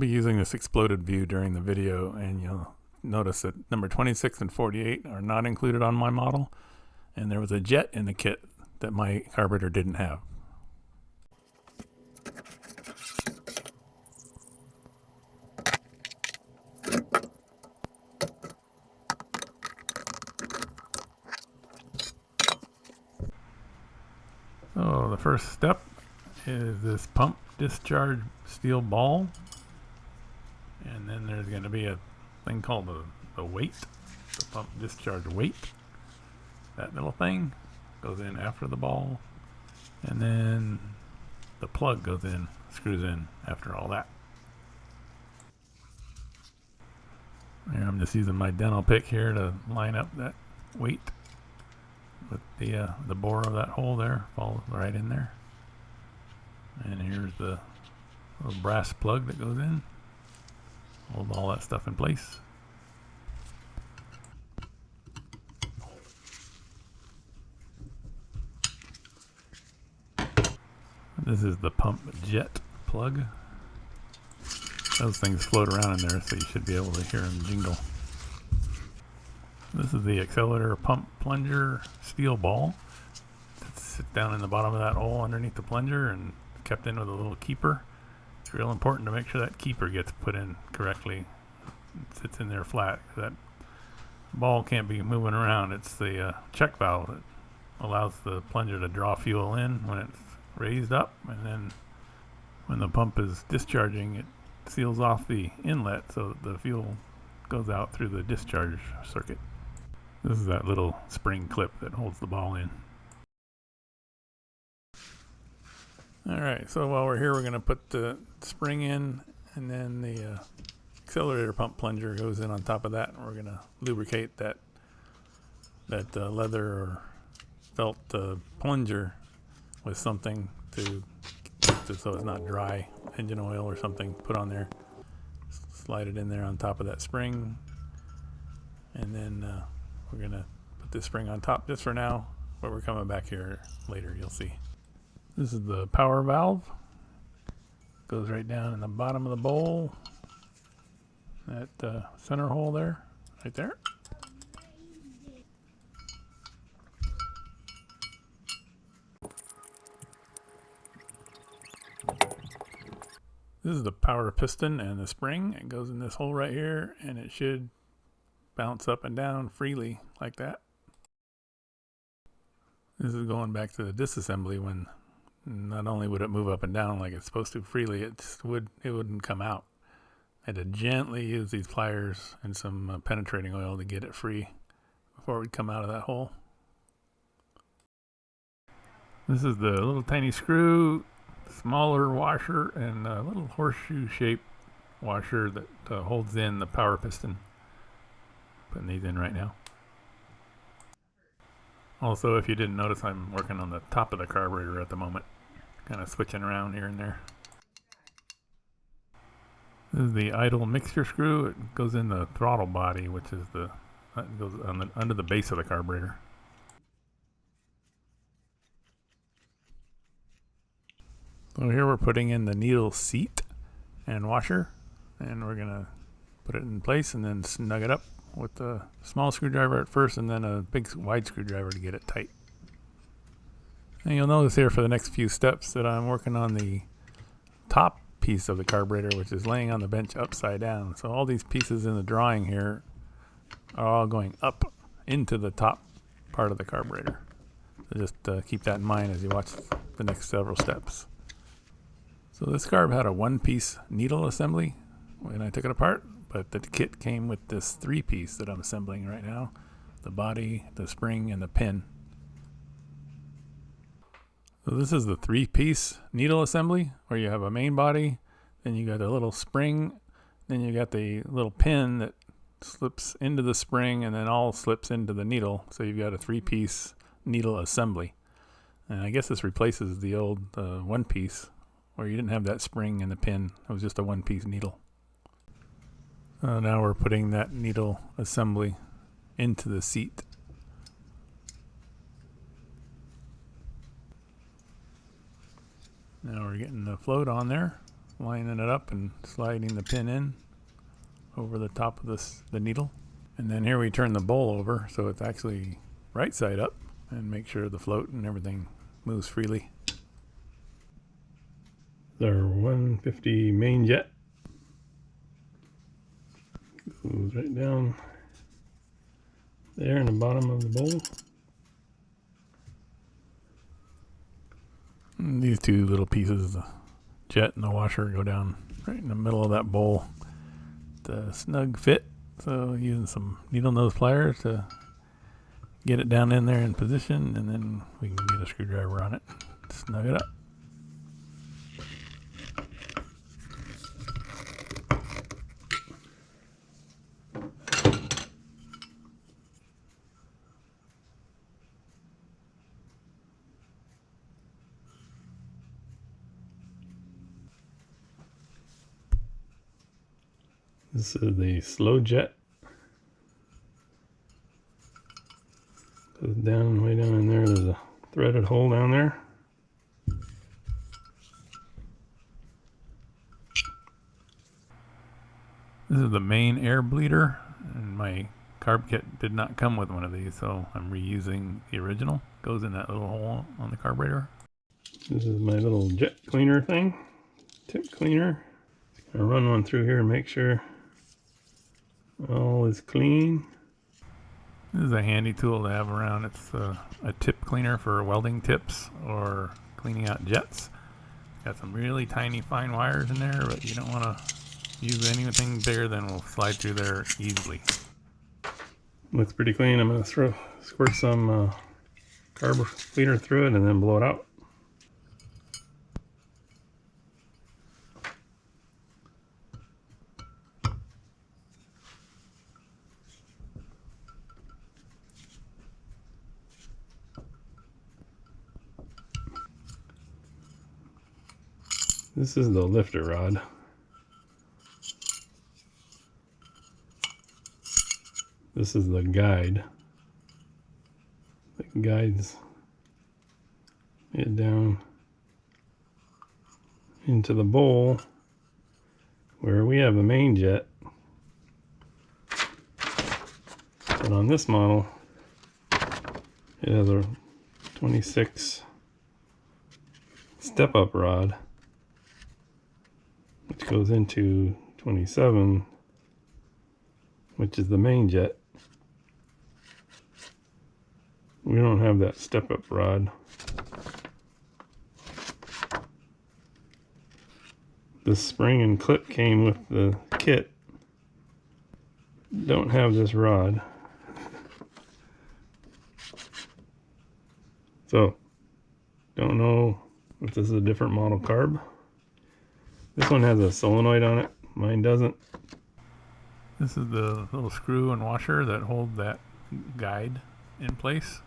be using this exploded view during the video, and you'll notice that number 26 and 48 are not included on my model, and there was a jet in the kit that my carburetor didn't have. So the first step is this pump discharge steel ball, and then there's going to be a thing called the weight, the pump discharge weight. That little thing goes in after the ball, and then the plug goes in, screws in after all that. Here I'm just using my dental pick here to line up that weight with the bore of that hole there, falls right in there. And here's the little brass plug that goes in, hold all that stuff in place. This is the pump jet plug. Those things float around in there, so you should be able to hear them jingle. This is the accelerator pump plunger steel ball. Sits down in the bottom of that hole underneath the plunger and kept in with a little keeper. It's real important to make sure that keeper gets put in correctly. It sits in there flat. That ball can't be moving around. It's the check valve that allows the plunger to draw fuel in when it's raised up, and then when the pump is discharging, it seals off the inlet so that the fuel goes out through the discharge circuit. This is that little spring clip that holds the ball in. Alright, so while we're here, we're going to put the spring in, and then the accelerator pump plunger goes in on top of that, and we're going to lubricate that leather or felt plunger with something to so it's not dry, engine oil or something put on there. Slide it in there on top of that spring, and then we're going to put this spring on top just for now, but we're coming back here later, you'll see. This is the power valve. Goes right down in the bottom of the bowl. That center hole there, right there. This is the power piston and the spring. It goes in this hole right here, and it should bounce up and down freely like that. This is going back to the disassembly when not only would it move up and down like it's supposed to freely, it wouldn't come out. I had to gently use these pliers and some penetrating oil to get it free before it would come out of that hole. This is the little tiny screw, smaller washer, and a little horseshoe shaped washer that holds in the power piston. Putting these in right now. Also, if you didn't notice, I'm working on the top of the carburetor at the moment, kind of switching around here and there. This is the idle mixture screw. It goes in the throttle body, which is that goes under the base of the carburetor. So here we're putting in the needle seat and washer, and we're gonna put it in place and then snug it up with a small screwdriver at first, and then a big wide screwdriver to get it tight. And you'll notice here for the next few steps that I'm working on the top piece of the carburetor, which is laying on the bench upside down. So all these pieces in the drawing here are all going up into the top part of the carburetor. So just keep that in mind as you watch the next several steps. So this carb had a one-piece needle assembly when I took it apart, but the kit came with this three-piece that I'm assembling right now. The body, the spring, and the pin. So this is the three-piece needle assembly, where you have a main body, then you got a little spring, then you got the little pin that slips into the spring and then all slips into the needle. So you've got a three-piece needle assembly. And I guess this replaces the old one-piece, where you didn't have that spring and the pin. It was just a one-piece needle. Now we're putting that needle assembly into the seat. Now we're getting the float on there lining it up and sliding the pin in over the top of the needle. And then here we turn the bowl over so it's actually right side up and make sure the float and everything moves freely. Our 150 main jet goes right down there in the bottom of the bowl. And these two little pieces, the jet and the washer, go down right in the middle of that bowl. The snug fit, so using some needle nose pliers to get it down in there in position, and then we can get a screwdriver on it, snug it up. This is the slow jet. Goes down, way down in there. There's a threaded hole down there. This is the main air bleeder, and my carb kit did not come with one of these, so I'm reusing the original. Goes in that little hole on the carburetor. This is my little jet cleaner thing, tip cleaner. Just gonna run one through here and make sure all is clean. This is a handy tool to have around. It's a tip cleaner for welding tips or cleaning out jets. Got some really tiny fine wires in there, but you don't want to use anything bigger than will slide through there easily. Looks pretty clean. I'm going to squirt some carb cleaner through it and then blow it out. This is the lifter rod. This is the guide that guides it down into the bowl where we have a main jet. But on this model, it has a 26 step-up rod, which goes into 27, which is the main jet. We don't have that step-up rod. The spring and clip came with the kit. Don't have this rod. So, don't know if this is a different model carb. This one has a solenoid on it. Mine doesn't. This is the little screw and washer that hold that guide in place.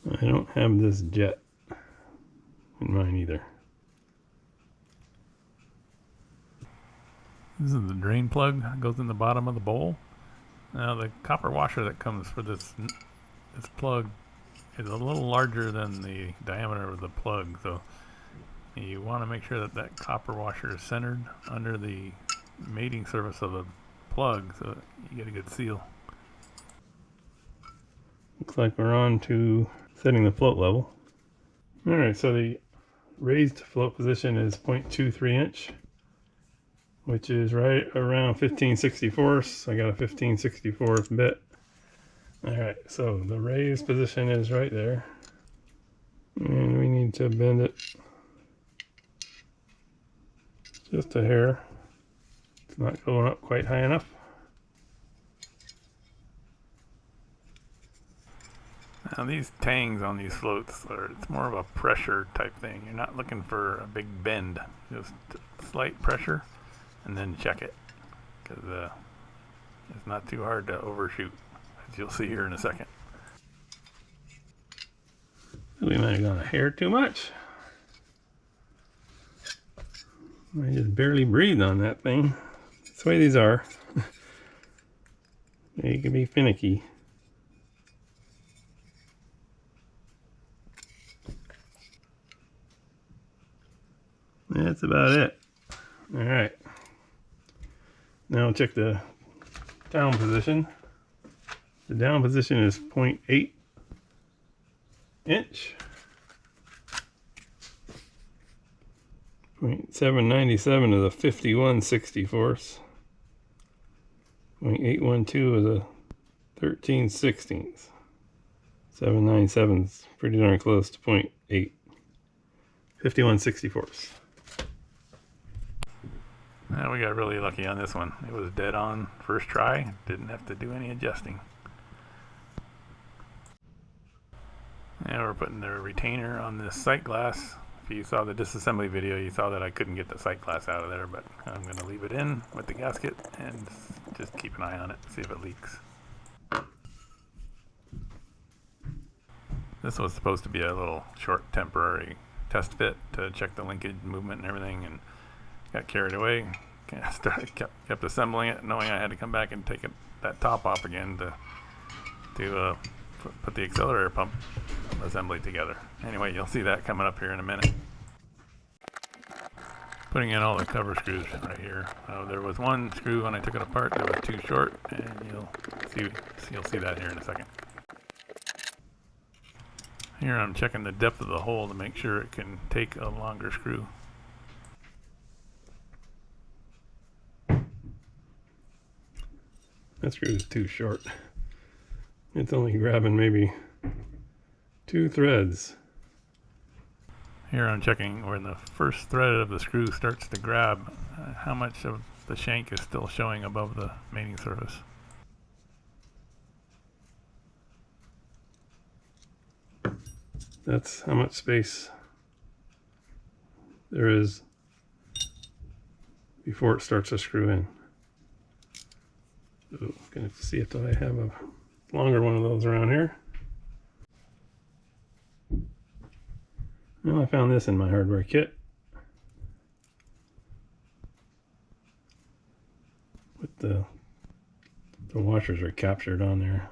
I don't have this jet in mine either. This is the drain plug that goes in the bottom of the bowl. Now the copper washer that comes for this plug is a little larger than the diameter of the plug, so you want to make sure that that copper washer is centered under the mating surface of the plug so that you get a good seal. Looks like we're on to setting the float level. Alright, so the raised float position is 0.23 inch, which is right around 15/64. I got a 15/64 bit. Alright, so the raised position is right there. And we need to bend it just a hair. It's not going up quite high enough. Now these tangs on these floats it's more of a pressure type thing. You're not looking for a big bend, just slight pressure and then check it, because it's not too hard to overshoot, as you'll see here in a second. We might have gone a hair too much. I just barely breathed on that thing. That's the way these are. They can be finicky. That's about it. Alright. Now check the down position. The down position is 0.8 inch. 0.797 is a 51/64. 0.812 is a 13/16. 797 is pretty darn close to 0.8. 51/64. Now we got really lucky on this one. It was dead on first try. Didn't have to do any adjusting. Now we're putting the retainer on this sight glass. If you saw the disassembly video, you saw that I couldn't get the sight glass out of there, but I'm going to leave it in with the gasket and just keep an eye on it, see if it leaks. This was supposed to be a little short temporary test fit to check the linkage movement and everything, and got carried away. Kept assembling it, knowing I had to come back and take that top off again to put the accelerator pump assembly together. Anyway, you'll see that coming up here in a minute. Putting in all the cover screws right here. There was one screw when I took it apart that was too short, and you'll see that here in a second. Here I'm checking the depth of the hole to make sure it can take a longer screw. That screw is too short. It's only grabbing maybe 2 threads. Here I'm checking when the first thread of the screw starts to grab, how much of the shank is still showing above the mating surface. That's how much space there is before it starts to screw in. So I'm gonna have to see if I have a longer one of those around here. Well, I found this in my hardware kit. With the washers are captured on there.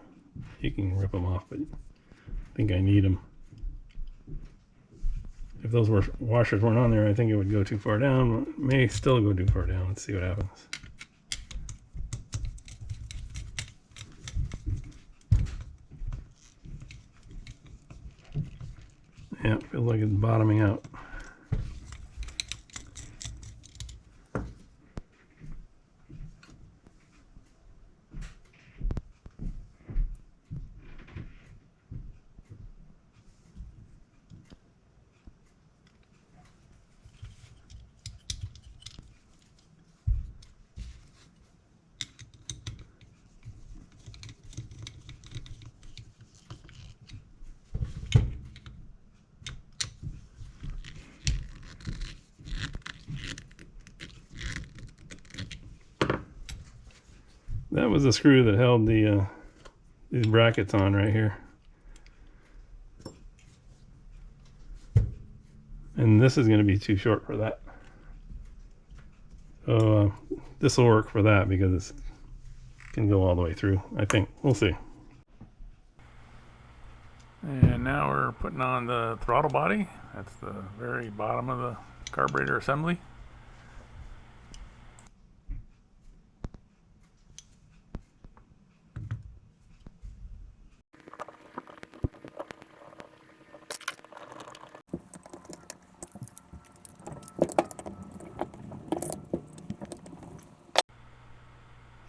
You can rip them off, but I think I need them. If those washers weren't on there, I think it would go too far down. It may still go too far down. Let's see what happens. Yeah, it feels like it's bottoming out. That was the screw that held these brackets on right here. And this is going to be too short for that. So this will work for that because it can go all the way through, I think. We'll see. And now we're putting on the throttle body. That's the very bottom of the carburetor assembly.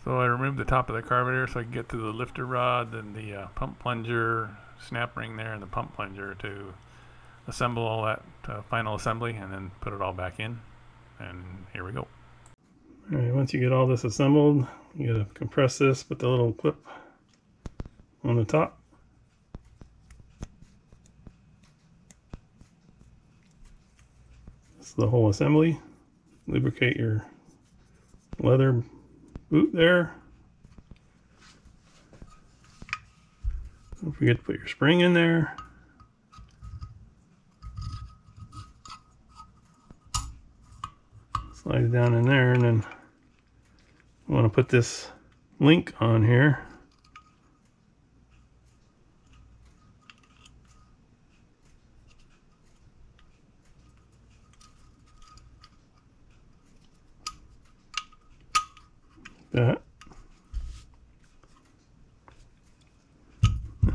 So I removed the top of the carburetor so I could get to the lifter rod and the pump plunger, snap ring there, and the pump plunger to assemble all that final assembly and then put it all back in. And here we go. All right, once you get all this assembled, you gotta compress this, put the little clip on the top. This is the whole assembly. Lubricate your leather boot there. Don't forget to put your spring in there. slides down in there, and then I want to put this link on here. That.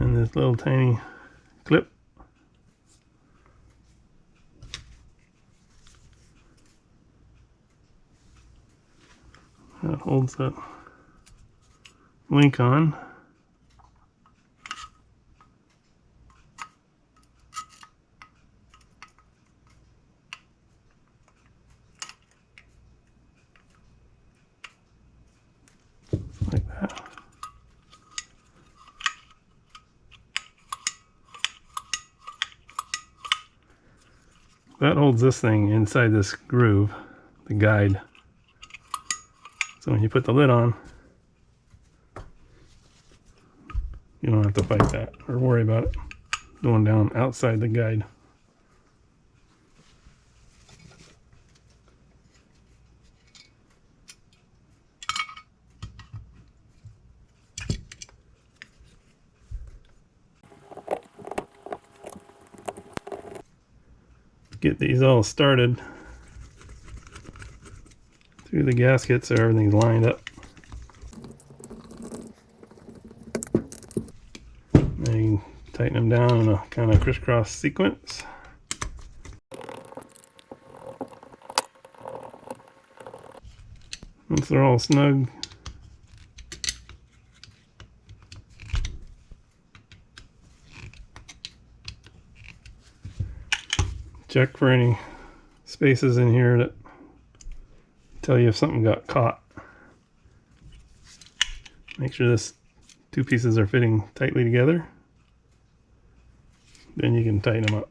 And this little tiny clip. That holds that link on. Like that. That holds this thing inside this groove, the guide. So when you put the lid on, you don't have to fight that or worry about it going down outside the guide. Get these all started through the gasket so everything's lined up. Now you can tighten them down in a kind of crisscross sequence. Once they're all snug, check for any spaces in here that tell you if something got caught. Make sure this two pieces are fitting tightly together. Then you can tighten them up.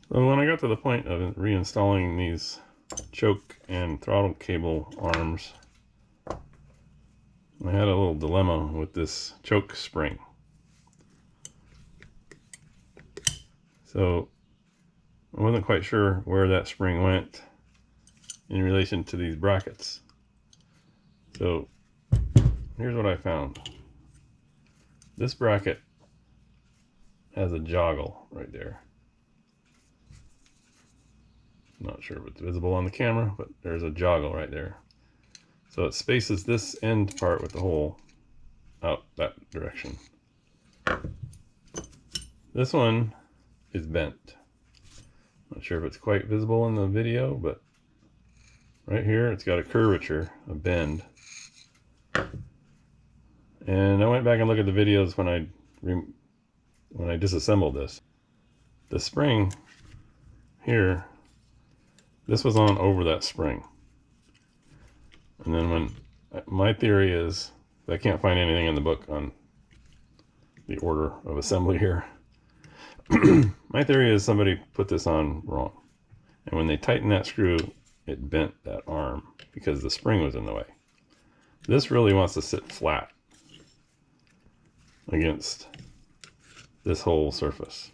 So when I got to the point of reinstalling these choke and throttle cable arms, I had a little dilemma with this choke spring. So I wasn't quite sure where that spring went in relation to these brackets. So here's what I found. This bracket has a joggle right there. Not sure if it's visible on the camera, but there's a joggle right there. So it spaces this end part with the hole out that direction. This one is bent. Not sure if it's quite visible in the video, but right here it's got a curvature, a bend. And I went back and looked at the videos when I disassembled this. The spring here, this was on over that spring. And then when, my theory is, I can't find anything in the book on the order of assembly here. My theory is somebody put this on wrong. And when they tightened that screw, it bent that arm because the spring was in the way. This really wants to sit flat against this whole surface.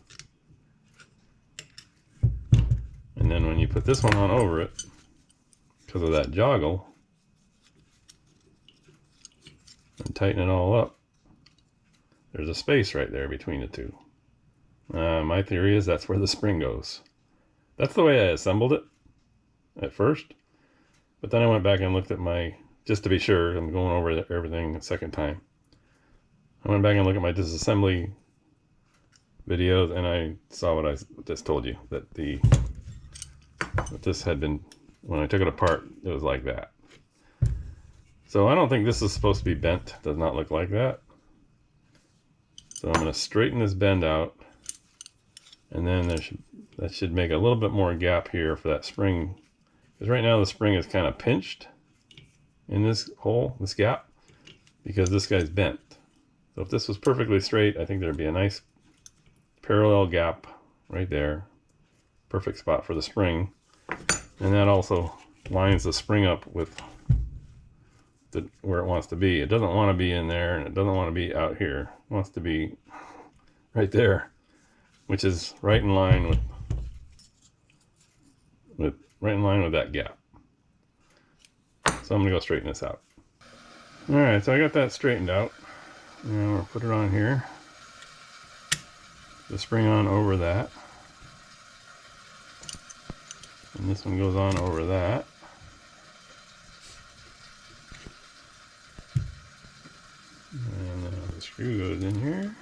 And then when you put this one on over it, because of that joggle, and tighten it all up, there's a space right there between the two. My theory is that's where the spring goes. That's the way I assembled it at first, but then I went back and looked at my, just to be sure, I'm going over everything a second time. I went back and looked at my disassembly videos, and I saw what I just told you, that this had been, when I took it apart, it was like that. So I don't think this is supposed to be bent. It does not look like that. So I'm going to straighten this bend out, and then that should make a little bit more gap here for that spring, because right now the spring is kind of pinched in this hole, this gap, because this guy's bent. So if this was perfectly straight, I think there'd be a nice parallel gap right there, perfect spot for the spring, and that also lines the spring up with where it wants to be. It doesn't want to be in there, and it doesn't want to be out here. It wants to be right there. which is right in line with that gap. So I'm gonna go straighten this out. All right, so I got that straightened out. Now we'll put it on here. The spring on over that. And this one goes on over that. And the screw goes in here.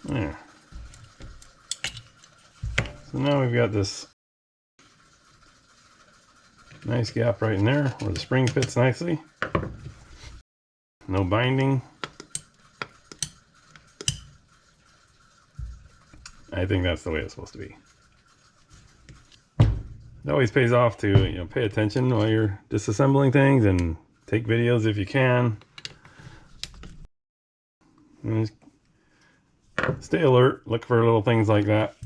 There. So now we've got this nice gap right in there where the spring fits nicely. No binding. I think that's the way it's supposed to be. It always pays off to pay attention while you're disassembling things and take videos if you can. And stay alert, look for little things like that.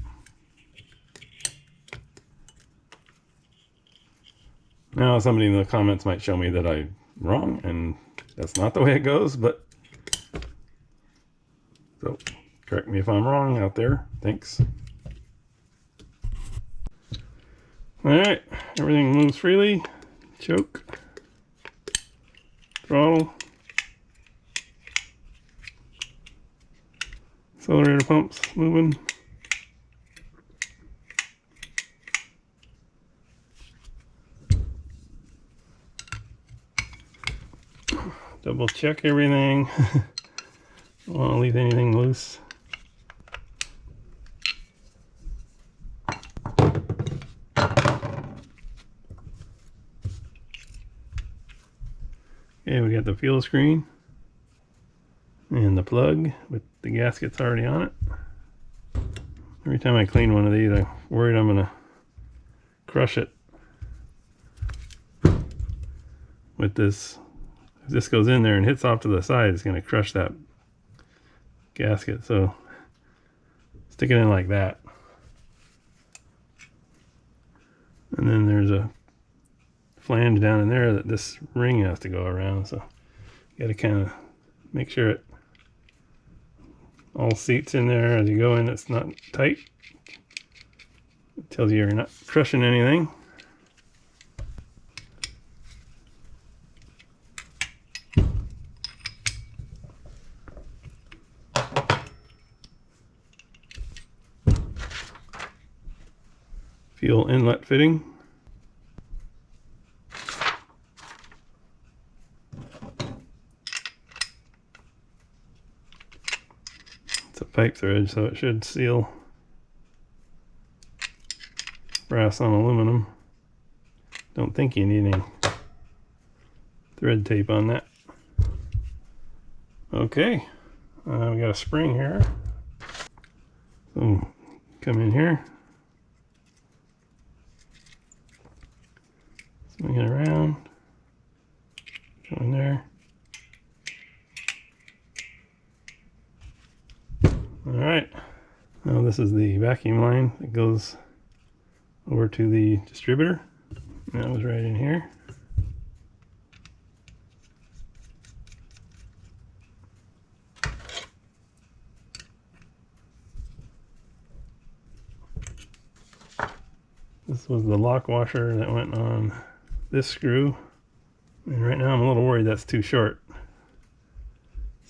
Now somebody in the comments might show me that I'm wrong and that's not the way it goes, but so correct me if I'm wrong out there. Thanks. Alright, everything moves freely. Choke. Throttle. Accelerator pumps moving. Double check everything. Don't want to leave anything loose. Okay, we got the fuel screen and the plug with the gaskets already on it. Every time I clean one of these, I'm worried I'm gonna crush it with this. If this goes in there and hits off to the side, it's gonna crush that gasket. So stick it in like that. And then there's a flange down in there that this ring has to go around, so you got to kind of make sure it all seats in there as you go in. It's not tight. It tells you you're not crushing anything. Fuel inlet fitting. It's a pipe thread, so it should seal. Brass on aluminum. Don't think you need any thread tape on that. Okay, we got a spring here. So come in here. Swing it around. Go in there. Alright, now this is the vacuum line that goes over to the distributor. That was right in here. This was the lock washer that went on this screw. And right now I'm a little worried that's too short.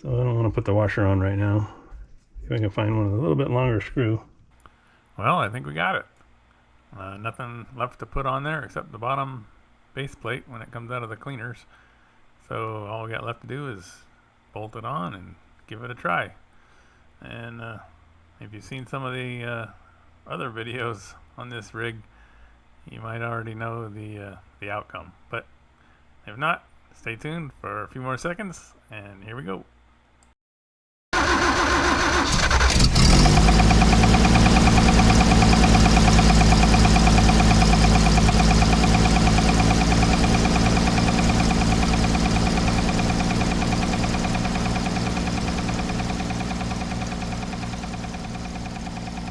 So I don't want to put the washer on right now. See if I can find one with a little bit longer screw. Well, I think we got it. Nothing left to put on there except the bottom base plate when it comes out of the cleaners. So all we got left to do is bolt it on and give it a try. And if you've seen some of the other videos on this rig, you might already know the outcome. But if not, stay tuned for a few more seconds, and here we go.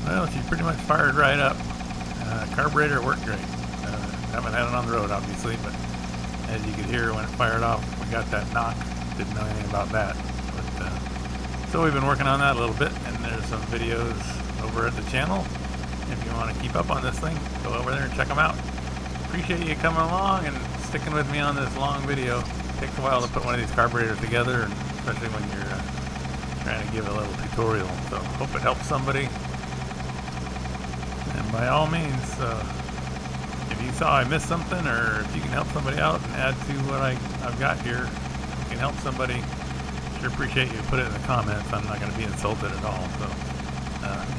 Well, pretty much fired right up. Carburetor worked great. Haven't had it on the road, obviously, but as you could hear when it fired off, we got that knock. Didn't know anything about that. But, so we've been working on that a little bit, and there's some videos over at the channel. If you want to keep up on this thing, go over there and check them out. Appreciate you coming along and sticking with me on this long video. It takes a while to put one of these carburetors together, and especially when you're trying to give a little tutorial. So hope it helps somebody. And by all means, if you saw I missed something, or if you can help somebody out and add to what I've got here, you can help somebody, sure appreciate you put it in the comments. I'm not going to be insulted at all. So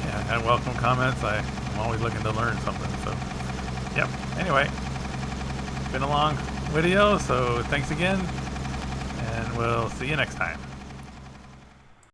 yeah, I welcome comments. I'm always looking to learn something. So yep, anyway, been a long video, so thanks again, and we'll see you next time.